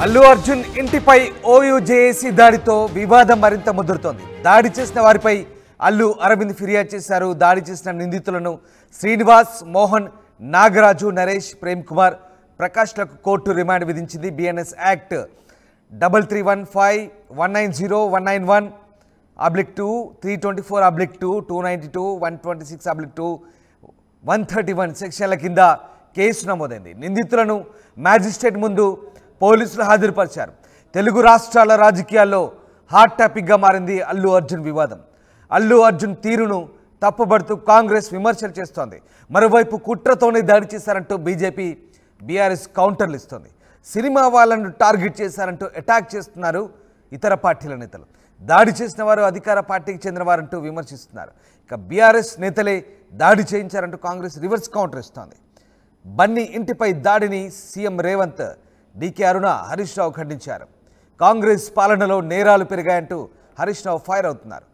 అల్లు అర్జున్ ఇంటిపై OU JAC దాడితో వివాదం మరింత ముదురుతోంది. దాడి చేసిన వారిపై అల్లు అరవింద్ ఫిర్యాదు చేశారు. దాడి చేసిన నిందితులను శ్రీనివాస్, మోహన్, నాగరాజు, నరేష్, ప్రేమ్ కుమార్, ప్రకాష్లకు కోర్టు రిమాండ్ విధించింది. బిఎన్ఎస్ యాక్ట్ 3315190191/2, 324/2, 292, 126/2, 131 సెక్షన్ల కింద కేసు నమోదైంది. నిందితులను మ్యాజిస్ట్రేట్ ముందు పోలీసులు హాజరుపరిచారు. తెలుగు రాష్ట్రాల రాజకీయాల్లో హాట్ టాపిక్గా మారింది అల్లు అర్జున్ వివాదం. అల్లు అర్జున్ తీరును తప్పుబడుతూ కాంగ్రెస్ విమర్శలు చేస్తోంది. మరోవైపు కుట్రతోనే దాడి చేశారంటూ బీజేపీ, బీఆర్ఎస్ కౌంటర్లు ఇస్తోంది. సినిమా వాళ్ళను టార్గెట్ చేశారంటూ అటాక్ చేస్తున్నారు ఇతర పార్టీల నేతలు. దాడి చేసిన వారు అధికార పార్టీకి చెందిన వారంటూ విమర్శిస్తున్నారు. ఇక బీఆర్ఎస్ నేతలే దాడి చేయించారంటూ కాంగ్రెస్ రివర్స్ కౌంటర్ ఇస్తోంది. బన్నీ ఇంటిపై దాడిని సీఎం రేవంత్, డీకే అరుణ, హరీష్ రావు ఖండించారు. కాంగ్రెస్ పాలనలో నేరాలు పెరిగాయంటూ హరీష్ రావు ఫైర్ అవుతున్నారు.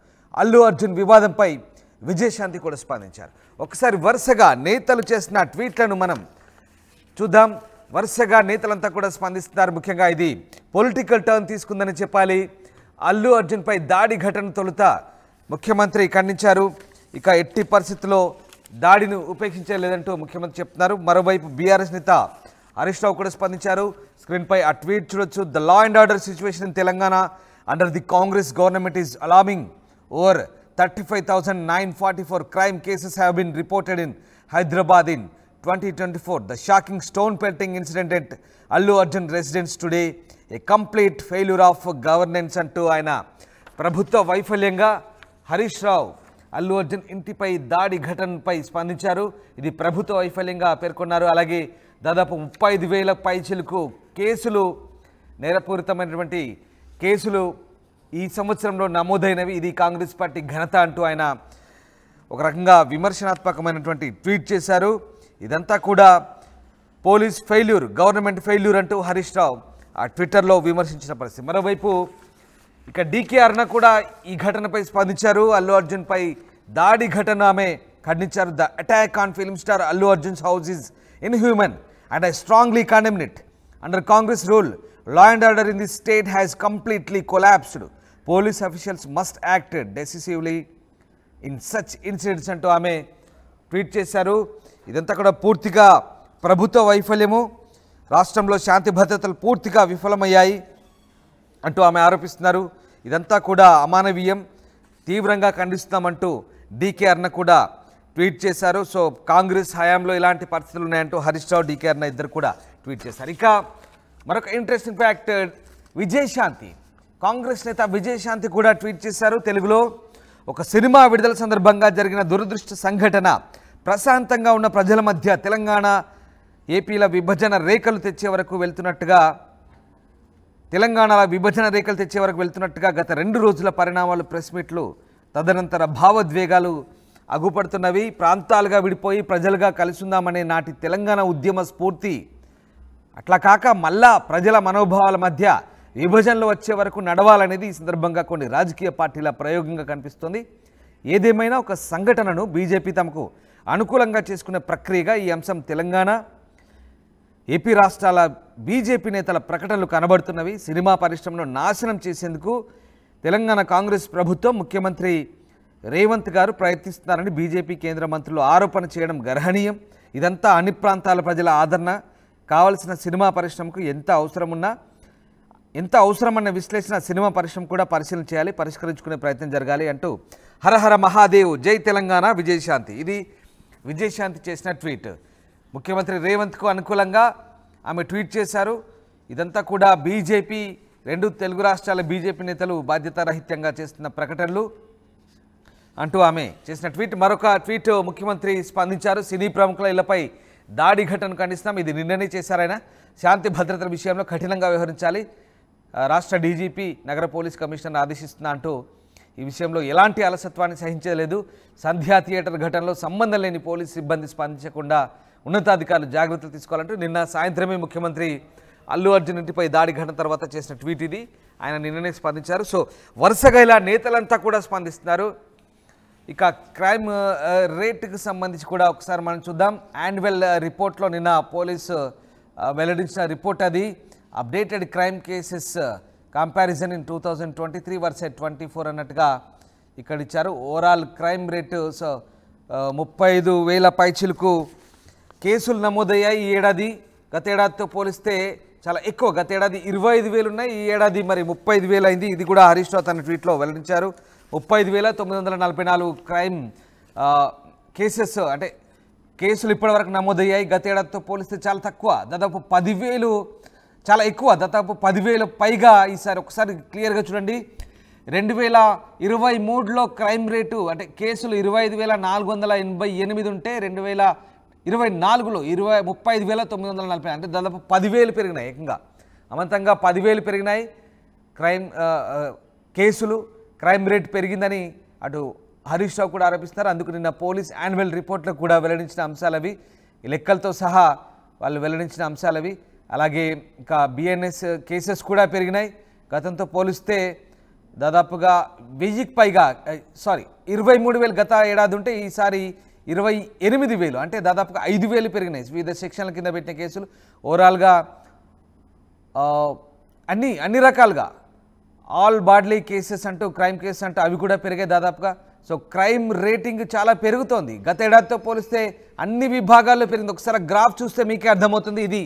అల్లు అర్జున్ వివాదంపై విజయశాంతి కూడా స్పందించారు. ఒకసారి వరుసగా నేతలు చేసిన ట్వీట్లను మనం చూద్దాం. వరుసగా నేతలంతా కూడా స్పందిస్తున్నారు. ముఖ్యంగా ఇది పొలిటికల్ టర్న్ తీసుకుందని చెప్పాలి. అల్లు అర్జున్పై దాడి ఘటన తొలుత ముఖ్యమంత్రి ఖండించారు. ఇక ఎట్టి పరిస్థితుల్లో దాడిని ఉపేక్షించలేదంటూ ముఖ్యమంత్రి చెప్తున్నారు. మరోవైపు బీఆర్ఎస్ నేత హరీష్ రావు కూడా స్పందించారు. స్క్రీన్పై ఆ ట్వీట్ చూడొచ్చు. The law and order situation in Telangana under the Congress government is alarming. Over 35,944 crime cases have been reported in Hyderabad in 2024. The shocking stone pelting incident at Allu Arjun residence today, a complete failure of governance అంటూ ఆయన ప్రభుత్వ వైఫల్యంగా హరీష్ రావు అల్లు అర్జున్ ఇంటిపై దాడి ఘటనపై స్పందించారు. ఇది ప్రభుత్వ వైఫల్యంగా పేర్కొన్నారు. అలాగే దాదాపు 35,000 పైచిలకు కేసులు, నేరపూరితమైనటువంటి కేసులు ఈ సంవత్సరంలో నమోదైనవి. ఇది కాంగ్రెస్ పార్టీ ఘనత అంటూ ఆయన ఒక రకంగా విమర్శనాత్మకమైనటువంటి ట్వీట్ చేశారు. ఇదంతా కూడా పోలీస్ ఫెయిల్యూర్, గవర్నమెంట్ ఫెయిల్యూర్ అంటూ హరీష్ రావు ఆ ట్విట్టర్లో విమర్శించిన పరిస్థితి. మరోవైపు ఇక డీకే అరుణ కూడా ఈ ఘటనపై స్పందించారు. అల్లు అర్జున్పై దాడి ఘటన ఆమె ఖండించారు. The attack on film star Allu Arjun's house is inhuman and I strongly condemn it. Under Congress rule, law and order in the state has completely collapsed. Police officials must act decisively in such incidents అంటూ ఆమె tweet చేశారు. ఇదంతా కూడా పూర్తిగా ప్రభుత్వ వైఫల్యము, రాష్ట్రంలో శాంతి భద్రతలు పూర్తిగా విఫలమయ్యాయి అంటూ ఆమె ఆరోపిస్తున్నారు. ఇదంతా కూడా అమానవీయం, తీవ్రంగా ఖండిస్తున్నామంటూ డీకే అరుణ కూడా ట్వీట్ చేశారు. సో కాంగ్రెస్ హయాంలో ఇలాంటి పరిస్థితులు ఉన్నాయంటూ హరీష్ రావు, డీకే అరుణ ఇద్దరు కూడా ట్వీట్ చేశారు. ఇక మరొక ఇంట్రెస్టింగ్ ఫ్యాక్ట్, విజయశాంతి, కాంగ్రెస్ నేత విజయశాంతి కూడా ట్వీట్ చేశారు. తెలుగులో ఒక సినిమా విడుదల సందర్భంగా జరిగిన దురదృష్ట సంఘటన, ప్రశాంతంగా ఉన్న ప్రజల మధ్య తెలంగాణ, ఏపీల విభజన రేఖలు తెచ్చే వరకు వెళ్తున్నట్టుగా, తెలంగాణలో విభజన రేఖలు తెచ్చే వరకు వెళ్తున్నట్టుగా గత 2 రోజుల పరిణామాలు, ప్రెస్ మీట్లు, తదనంతర భావోద్వేగాలు అగుపడుతున్నవి. ప్రాంతాలుగా విడిపోయి ప్రజలుగా కలిసిందామనే నాటి తెలంగాణ ఉద్యమ స్ఫూర్తి అట్లా కాక మళ్ళా ప్రజల మనోభావాల మధ్య విభజనలు వచ్చే వరకు నడవాలనేది ఈ సందర్భంగా కొన్ని రాజకీయ పార్టీల ప్రయోగంగా కనిపిస్తుంది. ఏదేమైనా ఒక సంఘటనను బీజేపీ తమకు అనుకూలంగా చేసుకునే ప్రక్రియగా ఈ అంశం తెలంగాణ, ఏపీ రాష్ట్రాల బీజేపీ నేతల ప్రకటనలు కనబడుతున్నవి. సినిమా పరిశ్రమను నాశనం చేసేందుకు తెలంగాణ కాంగ్రెస్ ప్రభుత్వం, ముఖ్యమంత్రి రేవంత్ గారు ప్రయత్నిస్తున్నారని బీజేపీ కేంద్ర మంత్రులు ఆరోపణ చేయడం గర్హనీయం. ఇదంతా అన్ని ప్రాంతాల ప్రజల ఆదరణ, కావలసిన సినిమా పరిశ్రమకు ఎంత అవసరమన్న విశ్లేషణ సినిమా పరిశ్రమ కూడా పరిశీలన చేయాలి, పరిష్కరించుకునే ప్రయత్నం జరగాలి అంటూ హరహర మహాదేవ్, జై తెలంగాణ, విజయశాంతి. ఇది విజయశాంతి చేసిన ట్వీట్. ముఖ్యమంత్రి రేవంత్కు అనుకూలంగా ఆమె ట్వీట్ చేశారు. ఇదంతా కూడా బీజేపీ, 2 తెలుగు రాష్ట్రాల బీజేపీ నేతలు బాధ్యతారహిత్యంగా చేస్తున్న ప్రకటనలు అంటూ ఆమె చేసిన ట్వీట్. మరొక ట్వీట్ ముఖ్యమంత్రి స్పందించారు. సినీ ప్రముఖుల ఇళ్లపై దాడి ఘటన ఖండిస్తాం. ఇది నిన్ననే చేశారైనా. శాంతి భద్రతల విషయంలో కఠినంగా వ్యవహరించాలి, రాష్ట్ర డీజీపీ, నగర పోలీస్ కమిషనర్ ఆదేశిస్తున్నా అంటూ ఈ విషయంలో ఎలాంటి అలసత్వాన్ని సహించలేదు. సంధ్యా థియేటర్ ఘటనలో సంబంధం లేని పోలీస్ సిబ్బంది స్పందించకుండా ఉన్నతాధికారులు జాగ్రత్తలు తీసుకోవాలంటూ నిన్న సాయంత్రమే ముఖ్యమంత్రి అల్లు అర్జున్ ఇంటిపై దాడి ఘటన తర్వాత చేసిన ట్వీట్ ఇది. ఆయన నిన్ననే స్పందించారు. సో వరుసగా ఇలా నేతలంతా కూడా స్పందిస్తున్నారు. ఇక క్రైమ్ రేట్కి సంబంధించి కూడా ఒకసారి మనం చూద్దాం. యాన్యువల్ రిపోర్ట్లో నిన్న పోలీసు వెల్లడించిన రిపోర్ట్ అది. Updated crime cases comparison in 2023 versus 24 అన్నట్టుగా ఇక్కడ ఇచ్చారు. ఓవరాల్ క్రైమ్ రేటు 35,000 పైచిలకు కేసులు నమోదయ్యాయి ఈ ఏడాది. గత ఏడాదితో పోలిస్తే చాలా ఎక్కువ. గత ఏడాది 25,000 ఉన్నాయి, ఈ ఏడాది మరి 35,000 అయింది. ఇది కూడా హరీష్ రావు తన ట్వీట్లో వెల్లడించారు. 35,944 క్రైమ్ కేసెస్ అంటే కేసులు ఇప్పటివరకు నమోదయ్యాయి. గత ఏడాదితో పోలిస్తే చాలా తక్కువ, దాదాపు 10,000 చాలా ఎక్కువ, దాదాపు 10,000 పైగా ఈసారి. ఒకసారి క్లియర్గా చూడండి. 2023లో క్రైమ్ రేటు అంటే కేసులు 25,488 ఉంటే 2024లో 35,940 అంటే దాదాపు 10,000 పెరిగినాయి. ఏకంగా అమంతంగా 10,000 పెరిగినాయి కేసులు. క్రైమ్ రేట్ పెరిగిందని అటు హరీష్ రావు కూడా ఆరోపిస్తున్నారు. అందుకు నిన్న పోలీస్ యాన్యువల్ రిపోర్ట్లో కూడా వెల్లడించిన అంశాలవి, ఈ లెక్కలతో సహా వాళ్ళు వెల్లడించిన అంశాలవి. అలాగే ఇంకా బిఎన్ఎస్ కేసెస్ కూడా పెరిగినాయి. గతంతో పోలిస్తే దాదాపుగా 1000కి పైగా 23,000 గత ఏడాది ఉంటే ఈసారి 28,000 అంటే దాదాపుగా 5,000 పెరిగినాయి. వివిధ సెక్షన్ల కింద పెట్టిన కేసులు ఓవరాల్గా అన్ని రకాలుగా ఆల్ బాడ్లీ కేసెస్ అంటూ క్రైమ్ కేసెస్ అంటూ అవి కూడా పెరిగాయి దాదాపుగా. సో క్రైమ్ రేటింగ్ చాలా పెరుగుతోంది. గత ఏడాదితో పోలిస్తే అన్ని విభాగాల్లో పెరిగింది. ఒకసారి గ్రాఫ్ చూస్తే మీకే అర్థమవుతుంది. ఇది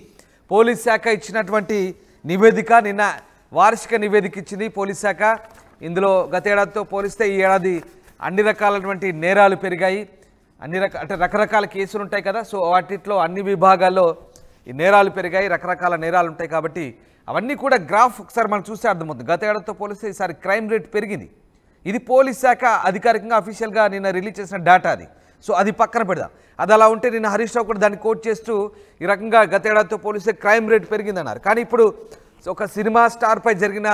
పోలీస్ శాఖ ఇచ్చినటువంటి నివేదిక, నిన్న వార్షిక నివేదిక ఇచ్చింది పోలీస్ శాఖ. ఇందులో గత ఏడాదితో పోలిస్తే ఈ ఏడాది అన్ని రకాలైనటువంటి నేరాలు పెరిగాయి. అంటే రకరకాల కేసులు ఉంటాయి కదా, సో వాటిలో అన్ని విభాగాల్లో ఈ నేరాలు పెరిగాయి. రకరకాల నేరాలు ఉంటాయి కాబట్టి అవన్నీ కూడా గ్రాఫ్ ఒకసారి మనం చూస్తే అర్థమవుతుంది. గత ఏడాదితో పోలిస్తే ఈసారి క్రైమ్ రేట్ పెరిగింది. ఇది పోలీస్ శాఖ అధికారికంగా అఫీషియల్గా నిన్న రిలీజ్ చేసిన డేటా అది. సో అది పక్కన పెడదాం. అది అలా ఉంటే నిన్న హరీష్ రావు కూడా దాన్ని కోట్ చేస్తూ ఈ రకంగా గత ఏడాదితో పోలిస్తే క్రైమ్ రేట్ పెరిగిందన్నారు. కానీ ఇప్పుడు ఒక సినిమా స్టార్పై జరిగిన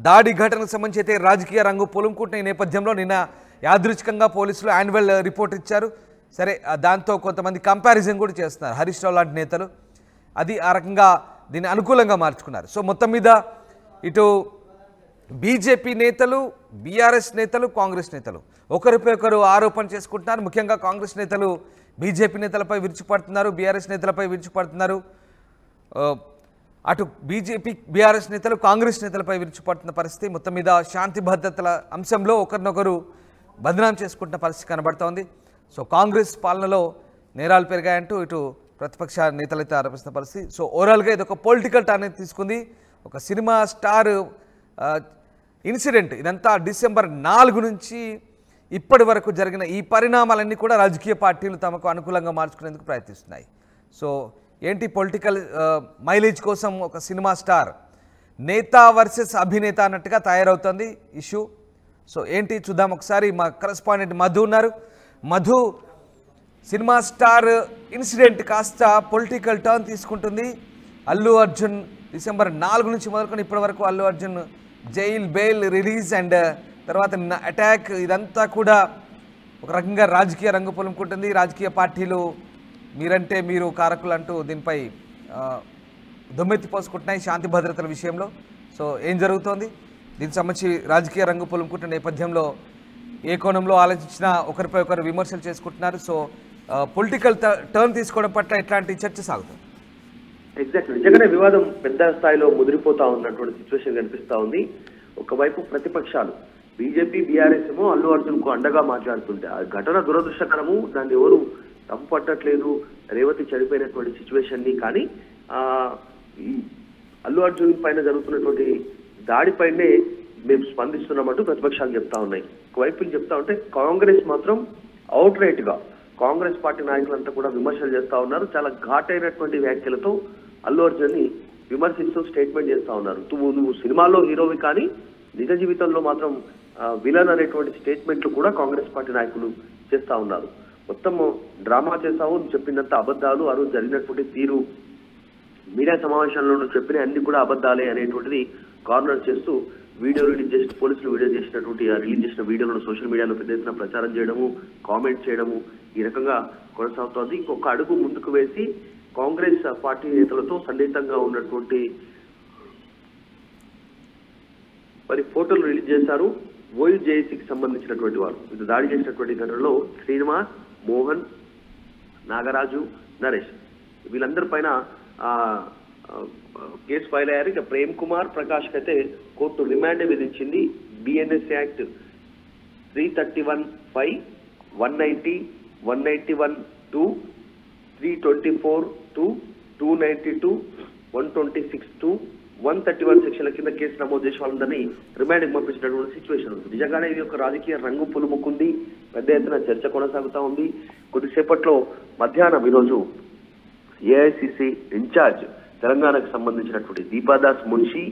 దాడి ఘటనకు సంబంధించి అయితే రాజకీయ రంగు పొలుముకుంటున్న ఈ నేపథ్యంలో నిన్న యాదృచ్ఛికంగా పోలీసులు యాన్యువల్ రిపోర్ట్ ఇచ్చారు. సరే, దాంతో కొంతమంది కంపారిజన్ కూడా చేస్తున్నారు హరీష్ రావు లాంటి నేతలు. అది ఆ రకంగా దీన్ని అనుకూలంగా మార్చుకున్నారు. సో మొత్తం మీద ఇటు బీజేపీ నేతలు, బీఆర్ఎస్ నేతలు, కాంగ్రెస్ నేతలు ఒకరిపై ఒకరు ఆరోపణ చేసుకుంటున్నారు. ముఖ్యంగా కాంగ్రెస్ నేతలు బీజేపీ నేతలపై విరుచుపడుతున్నారు, బీఆర్ఎస్ నేతలపై విరుచుపడుతున్నారు. అటు బీజేపీ బీఆర్ఎస్ నేతలు కాంగ్రెస్ నేతలపై విరుచుపడుతున్న పరిస్థితి. మొత్తం మీద శాంతి భద్రతల అంశంలో ఒకరినొకరు బదనాం చేసుకుంటున్న పరిస్థితి కనబడుతోంది. సో కాంగ్రెస్ పాలనలో నేరాలు పెరిగాయంటూ ఇటు ప్రతిపక్ష నేతలైతే ఆరోపిస్తున్న పరిస్థితి. సో ఓవరాల్గా ఇది ఒక పొలిటికల్ టర్న్ తీసుకుంది. ఒక సినిమా స్టార్ ఇన్సిడెంట్ ఇదంతా డిసెంబర్ 4 నుంచి ఇప్పటి వరకు జరిగిన ఈ పరిణామాలన్నీ కూడా రాజకీయ పార్టీలు తమకు అనుకూలంగా మార్చుకునేందుకు ప్రయత్నిస్తున్నాయి. సో ఏంటి పొలిటికల్ మైలేజ్ కోసం ఒక సినిమా స్టార్ నేత వర్సెస్ అభినేత అన్నట్టుగా తయారవుతుంది ఇష్యూ. సో ఏంటి చూద్దాం ఒకసారి. మా కరెస్పాండెంట్ మధు ఉన్నారు. మధు, సినిమా స్టార్ ఇన్సిడెంట్ కాస్త పొలిటికల్ టర్న్ తీసుకుంటుంది. అల్లు అర్జున్ డిసెంబర్ 4 నుంచి మొదలుకొని ఇప్పటి వరకు Allu Arjun jail, bail, release and తర్వాత అటాక్, ఇదంతా కూడా ఒక రకంగా రాజకీయ రంగు పొలుముకుంటుంది. రాజకీయ పార్టీలు మీరంటే మీరు కారకులు అంటూ దీనిపై దుమ్మెత్తి పోసుకుంటున్నాయి శాంతి భద్రతల విషయంలో. సో ఏం జరుగుతోంది, దీనికి సంబంధించి రాజకీయ రంగు పొలుముకుంటున్న నేపథ్యంలో ఏ కోణంలో ఆలోచించినా ఒకరిపై ఒకరు విమర్శలు చేసుకుంటున్నారు. సో పొలిటికల్ టర్న్ తీసుకోవడం పట్ల ఎట్లాంటి చర్చ సాగుతుంది? ఎగ్జాక్ట్లీ, నిజంగానే వివాదం పెద్ద స్థాయిలో ముదిరిపోతా ఉన్నటువంటి సిచ్యువేషన్ కనిపిస్తా ఉంది. ఒకవైపు ప్రతిపక్షాలు బీజేపీ, బీఆర్ఎస్ ఏమో అల్లు అర్జున్ కు అండగా మాట్లాడుతుంటే ఆ ఘటన దురదృష్టకరము, దాన్ని ఎవరు తప్పు పట్టట్లేదు, రేవతి చనిపోయినటువంటి సిచ్యువేషన్ ని. కానీ ఈ అల్లు అర్జున్ పైన జరుగుతున్నటువంటి దాడిపైనే మేము స్పందిస్తున్నామంటూ ప్రతిపక్షాలు చెప్తా ఉన్నాయి. ఒకవైపు చెప్తా ఉంటే కాంగ్రెస్ మాత్రం అవుట్ రైట్ గా కాంగ్రెస్ పార్టీ నాయకులంతా కూడా విమర్శలు చేస్తా ఉన్నారు. చాలా ఘాటైనటువంటి వ్యాఖ్యలతో అల్లు అర్జున్ ని విమర్శిస్తూ స్టేట్మెంట్ చేస్తా ఉన్నారు. నువ్వు సినిమాల్లో హీరోవి కానీ నిజ జీవితంలో మాత్రం విలన్ అనేటువంటి స్టేట్మెంట్లు కూడా కాంగ్రెస్ పార్టీ నాయకులు చేస్తా ఉన్నారు. మొత్తం డ్రామా చేస్తావు, నువ్వు చెప్పినంత అబద్ధాలు, ఆ రోజు జరిగినటువంటి తీరు, మీడియా సమావేశంలో నువ్వు చెప్పిన అన్ని కూడా అబద్ధాలే అనేటువంటిది కార్నర్ చేస్తూ వీడియో రిలీజ్ చేసి పోలీసులు వీడియో చేసినటువంటి రిలీజ్ చేసిన వీడియోలను సోషల్ మీడియాలో పెద్ద ఎత్తున ప్రచారం చేయడము, కామెంట్ చేయడము ఈ రకంగా కొనసాగుతోంది. ఇంకొక అడుగు ముందుకు వేసి కాంగ్రెస్ పార్టీ నేతలతో సన్నిహితంగా ఉన్నటువంటి మరి ఫోటోలు రిలీజ్ చేశారు. ఓయూజేఏసీకి సంబంధించినటువంటి వారు ఇది దాడి చేసినటువంటి ఘటనలో శ్రీనివాస్, మోహన్, నాగరాజు, నరేష్ వీళ్ళందరి పైన కేసు ఫైల్ అయ్యారు. ఇక ప్రేమ్ కుమార్ ప్రకాష్ అయితే కోర్టు రిమాండ్ విధించింది. బిఎన్ఎస్ యాక్ట్ 331(5), 190, 191(2), 324(2), 292, 126(2), 131 సెక్షన్ల కింద కేసు నమోదు చేసి వాళ్ళందరినీ రిమాండ్కి పంపించినటువంటి సిచ్యువేషన్ ఉంది. నిజంగానే ఇది ఒక రాజకీయ రంగు పులుముకుంది. పెద్ద ఎత్తున చర్చ కొనసాగుతా ఉంది. కొద్దిసేపట్లో మధ్యాహ్నం ఈరోజు ఏఐసిసి ఇన్ఛార్జ్ తెలంగాణకు సంబంధించినటువంటి దీపాదాస్ మున్షి,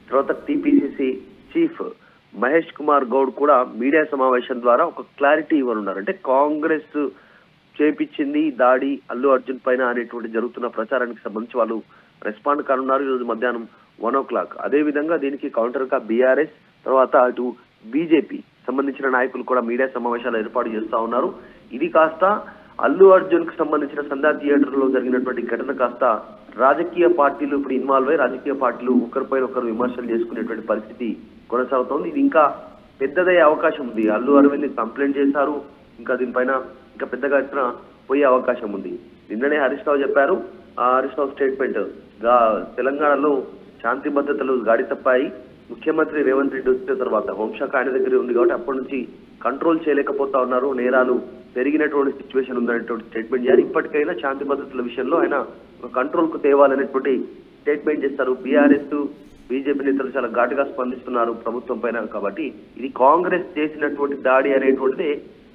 తర్వాత టీపీసీసీ చీఫ్ మహేష్ కుమార్ గౌడ్ కూడా మీడియా సమావేశం ద్వారా ఒక క్లారిటీ ఇవ్వనున్నారు. అంటే కాంగ్రెస్ చేపించింది దాడి అల్లు అర్జున్ పైన అనేటువంటి జరుగుతున్న ప్రచారానికి సంబంధించి వాళ్ళు రెస్పాండ్ కానున్నారు ఈరోజు మధ్యాహ్నం 1 o'clock. అదే విధంగా దీనికి కౌంటర్ గా బీఆర్ఎస్ తర్వాత అటు బీజేపీ సంబంధించిన నాయకులు కూడా మీడియా సమావేశాలు ఏర్పాటు చేస్తా ఉన్నారు. ఇది కాస్త అల్లు అర్జున్ కు సంబంధించిన సందా థియేటర్ లో జరిగినటువంటి ఘటన కాస్త రాజకీయ పార్టీలు ఇప్పుడు ఇన్వాల్వ్ అయ్యి రాజకీయ పార్టీలు ఒకరిపై ఒకరు విమర్శలు చేసుకునేటువంటి పరిస్థితి కొనసాగుతోంది. ఇది ఇంకా పెద్దదయ్యే అవకాశం ఉంది. అల్లు అరవింద్ కంప్లైంట్ చేశారు. ఇంకా దీనిపైన ఇంకా పెద్దగా ఎత్తున పోయే అవకాశం ఉంది. నిన్ననే హరీష్ రావు చెప్పారు. ఆ హరీష్ రావు స్టేట్మెంట్ తెలంగాణలో శాంతి భద్రతలు గాడి తప్పాయి. ముఖ్యమంత్రి రేవంత్ రెడ్డి వచ్చిన తర్వాత హోంశాఖ ఆయన దగ్గరే ఉంది కాబట్టి అప్పటి నుంచి కంట్రోల్ చేయలేకపోతా ఉన్నారు, నేరాలు పెరిగినటువంటి సిచ్యువేషన్ ఉందనేటువంటి స్టేట్మెంట్ చేయాలి. ఇప్పటికైనా శాంతి భద్రతల విషయంలో ఆయన కంట్రోల్ కు తేవాలనేటువంటి స్టేట్మెంట్ చేస్తారు. బీఆర్ఎస్ బీజేపీ నేతలు చాలా ఘాటుగా స్పందిస్తున్నారు ప్రభుత్వం పైన. కాబట్టి ఇది కాంగ్రెస్ చేసినటువంటి దాడి అనేటువంటిది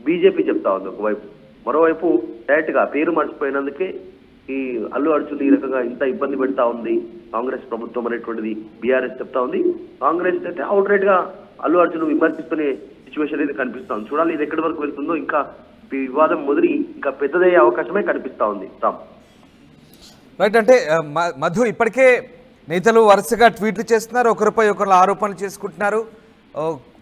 బీజేపీ చెప్తా ఉంది ఒకవైపు. మరోవైపు డైరెక్ట్ గా పేరు మర్చిపోయినందుకే ఈ అల్లు అర్జున్ ఈ రకంగా ఇంత ఇబ్బంది పెడతా ఉంది కాంగ్రెస్ ప్రభుత్వం అనేటువంటిది బీఆర్ఎస్ చెప్తా ఉంది. కాంగ్రెస్ అయితే అవుట్ రైట్ గా అల్లు అర్జున్ విమర్శిస్తున్న సిచ్యువేషన్ అయితే కనిపిస్తా ఉంది. చూడాలి ఇది ఎక్కడి వరకు వెళ్తుందో. ఇంకా వివాదం ముదిరి ఇంకా పెద్దదయ్యే అవకాశమే కనిపిస్తా ఉంది. రామ్ రైట్. అంటే మధు ఇప్పటికే నేతలు వరుసగా ట్వీట్లు చేస్తున్నారు, ఒకరిపై ఒకరు ఆరోపణలు చేసుకుంటున్నారు.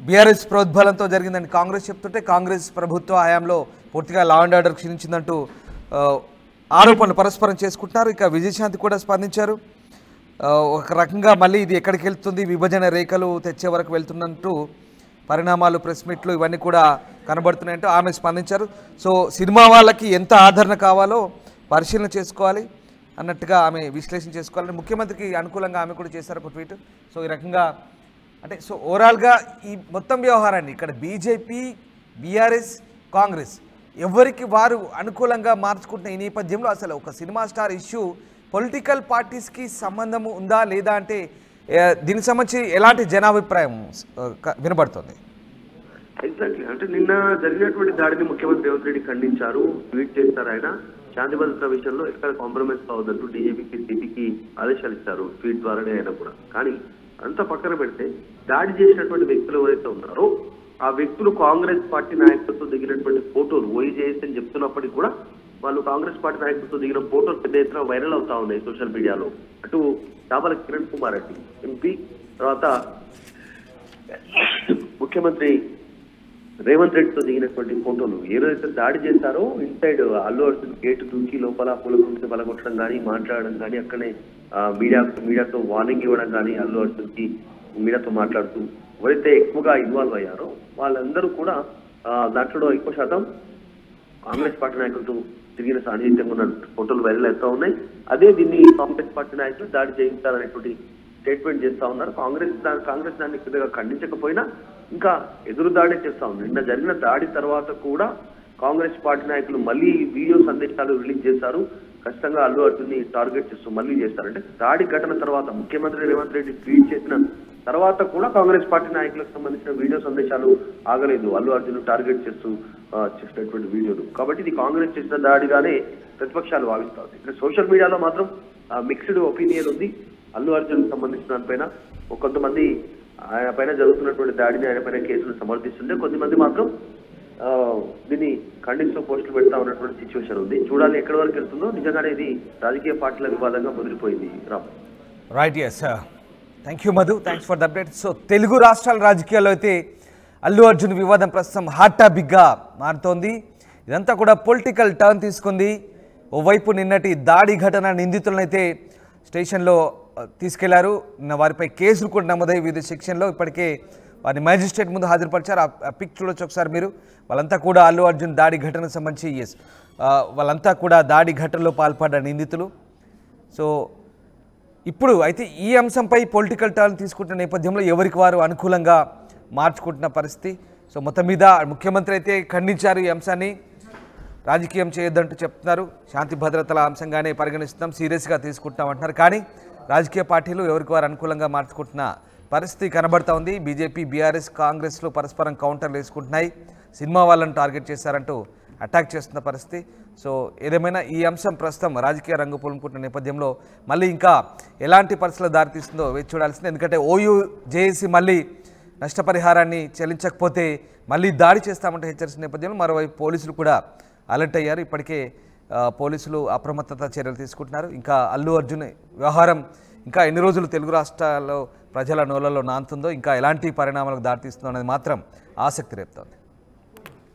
బీఆర్ఎస్ ప్రోద్బలంతో జరిగిందని కాంగ్రెస్ చెప్తుంటే కాంగ్రెస్ ప్రభుత్వ హయాంలో పూర్తిగా లా అండ్ ఆర్డర్ క్షీణించిందంటూ ఆరోపణలు పరస్పరం చేసుకుంటున్నారు. ఇక విజయశాంతి కూడా స్పందించారు. ఒక రకంగా మళ్ళీ ఇది ఎక్కడికి వెళ్తుంది, విభజన రేఖలు తెచ్చే వరకు వెళ్తున్నట్టు పరిణామాలు ప్రెస్ మీట్లు ఇవన్నీ కూడా కనబడుతున్నాయంటూ ఆమె స్పందించారు. సో సినిమా వాళ్ళకి ఎంత ఆదరణ కావాలో పరిశీలన చేసుకోవాలి అన్నట్టుగా ఆమె విశ్లేషణ చేసుకోవాలని ముఖ్యమంత్రికి అనుకూలంగా ఆమె కూడా చేశారు ఒక ట్వీట్. సో ఈ రకంగా అంటే సో ఓవరాల్గా ఈ మొత్తం వ్యవహారాన్ని ఇక్కడ బీజేపీ, బీఆర్ఎస్, కాంగ్రెస్ ఎవరికి వారు అనుకూలంగా మార్చుకుంటున్న ఈ నేపథ్యంలో అసలు ఒక సినిమా స్టార్ ఇష్యూ పొలిటికల్ పార్టీస్కి సంబంధం ఉందా లేదా అంటే దీనికి సంబంధించి ఎలాంటి జనాభిప్రాయం వినబడుతుంది? ఎగ్జాక్ట్లీ. అంటే నిన్న జరిగినటువంటి దాడిని ముఖ్యమంత్రి రేవంత్ రెడ్డి ఖండించారు, ట్వీట్ చేస్తారు. ఆయన శాంతి భద్రత విషయంలో ఎక్కడ కాంప్రమైజ్ కావద్దంటూ డీజీపీకి, సిపికి ఆదేశాలు ఇచ్చారు ట్వీట్ ద్వారానే అయినా కూడా. కానీ అంతా పక్కన పెడితే దాడి చేసినటువంటి వ్యక్తులు ఎవరైతే ఉన్నారో ఆ వ్యక్తులు కాంగ్రెస్ పార్టీ నాయకులతో దిగినటువంటి ఫోటోలు ఓఈజేఎస్ అని చెప్తున్నప్పటికీ కూడా వాళ్ళు కాంగ్రెస్ పార్టీ నాయకులతో దిగిన ఫోటోలు పెద్ద ఎత్తున వైరల్ అవుతా ఉన్నాయి సోషల్ మీడియాలో. అటు చాపల కిరణ్ కుమార్ రెడ్డి ఎంపీ, తర్వాత ముఖ్యమంత్రి రేవంత్ రెడ్డితో దిగినటువంటి ఫోటోలు ఏదైతే దాడి చేశారో ఇన్సైడ్ అల్లు అర్జున్ గేటు దూకి లోపల పూలకుంటే బలగొట్టడం కానీ, మాట్లాడడం కానీ, అక్కడనే మీడియాతో వార్నింగ్ ఇవ్వడం కానీ, అల్లు అర్జున్ కి మీడియాతో మాట్లాడుతూ ఎవరైతే ఎక్కువగా ఇన్వాల్వ్ అయ్యారో వాళ్ళందరూ కూడా దాంట్లో ఎక్కువ శాతం కాంగ్రెస్ పార్టీ నాయకులతో తిరిగిన సాన్నిహిత్యంగా ఉన్న ఫోటోలు వైరల్ అవుతా ఉన్నాయి. అదే దీన్ని కాంగ్రెస్ పార్టీ నాయకులు దాడి చేయించాలనేటువంటి స్టేట్మెంట్ చేస్తా ఉన్నారు. కాంగ్రెస్ దాన్ని పెద్దగా ఖండించకపోయినా ఇంకా ఎదురు దాడి చేస్తా ఉంది. నిన్న జరిగిన దాడి తర్వాత కూడా కాంగ్రెస్ పార్టీ నాయకులు మళ్ళీ వీడియో సందేశాలు రిలీజ్ చేశారు. ఖచ్చితంగా అల్లు అర్జున్ ని టార్గెట్ చేస్తూ మళ్ళీ చేస్తారంటే దాడి ఘటన తర్వాత ముఖ్యమంత్రి రేవంత్ రెడ్డి ట్వీట్ చేసిన తర్వాత కూడా కాంగ్రెస్ పార్టీ నాయకులకు సంబంధించిన వీడియో సందేశాలు ఆగలేదు అల్లు అర్జున్ టార్గెట్ చేస్తూ చేసినటువంటి వీడియోలు. కాబట్టి ఇది కాంగ్రెస్ చేసిన దాడిగానే ప్రతిపక్షాలు భావిస్తా ఉంది. ఇక్కడ సోషల్ మీడియాలో మాత్రం మిక్స్డ్ ఒపీనియన్ ఉంది అల్లు అర్జున్ సంబంధించిన దానిపైన. కొంతమంది ఆయన పైన జరుగుతున్నటువంటి దాడిని, ఆయన పైన కేసులు సమర్థిస్తుంటే కొంతమంది మాత్రం దీన్ని ఖండిస్తూ పోస్టులు పెడతా ఉన్నటువంటి సిచ్యువేషన్ ఉంది. చూడాలి ఎక్కడి వరకు వెళ్తుందో. నిజంగానే ఇది రాజకీయ పార్టీల వివాదంగా ముదిరిపోయింది. Ram right. Yes, thank you Madhu, thanks for the update. So Telugu రాష్ట్రాల రాజకీయాల్లో అయితే అల్లు అర్జున్ వివాదం ప్రస్తుతం హాట్ టాపిక్గా మారుతోంది. ఇదంతా కూడా పొలిటికల్ టర్న్ తీసుకుంది. ఓవైపు నిన్నటి దాడి ఘటన నిందితులను అయితే స్టేషన్లో తీసుకెళ్లారు. వారిపై కేసులు కూడా నమోదయ్యి వివిధ సెక్షన్లో ఇప్పటికే వారిని మ్యాజిస్ట్రేట్ ముందు హాజరుపరిచారు. ఆ పిక్ చూడొచ్చు ఒకసారి మీరు. వాళ్ళంతా కూడా అల్లు అర్జున్ దాడి ఘటనకు సంబంధించి వాళ్ళంతా కూడా దాడి ఘటనలో పాల్పడ్డ నిందితులు. సో ఇప్పుడు అయితే ఈ అంశంపై పొలిటికల్ టర్న్ తీసుకుంటున్న నేపథ్యంలో ఎవరికి వారు అనుకూలంగా మార్చుకుంటున్న పరిస్థితి. సో మొత్తం మీద ముఖ్యమంత్రి అయితే ఖండించారు ఈ అంశాన్ని, రాజకీయం చేయొద్దంటూ చెప్తున్నారు. శాంతి భద్రతల అంశంగానే పరిగణిస్తున్నాం, సీరియస్గా తీసుకుంటున్నాం అంటున్నారు. కానీ రాజకీయ పార్టీలు ఎవరికి వారు అనుకూలంగా మార్చుకుంటున్న పరిస్థితి కనబడతా ఉంది. బీజేపీ, బీఆర్ఎస్, కాంగ్రెస్లు పరస్పరం కౌంటర్లు వేసుకుంటున్నాయి. సినిమా వాళ్ళని టార్గెట్ చేశారంటూ అటాక్ చేస్తున్న పరిస్థితి. సో ఏదేమైనా ఈ అంశం ప్రస్తుతం రాజకీయ రంగు పులుముకుంటున్న నేపథ్యంలో మళ్ళీ ఇంకా ఎలాంటి పరిస్థితులు దారితీస్తుందో వేచి చూడాల్సింది. ఎందుకంటే ఓయూ జేఏసీ మళ్ళీ నష్టపరిహారాన్ని చెల్లించకపోతే మళ్ళీ దాడి చేస్తామంటే హెచ్చరించిన నేపథ్యంలో మరోవైపు పోలీసులు కూడా అలర్ట్ అయ్యారు. ఇప్పటికే పోలీసులు అప్రమత్తత చర్యలు తీసుకుంటున్నారు. ఇంకా అల్లు అర్జున్ వ్యవహారం ఇంకా ఎన్ని రోజులు తెలుగు రాష్ట్రాల్లో ప్రజల నోళ్లలో నాంతుందో, ఇంకా ఎలాంటి పరిణామాలకు దారితీస్తుందో అనేది మాత్రం ఆసక్తి రేపుతోంది.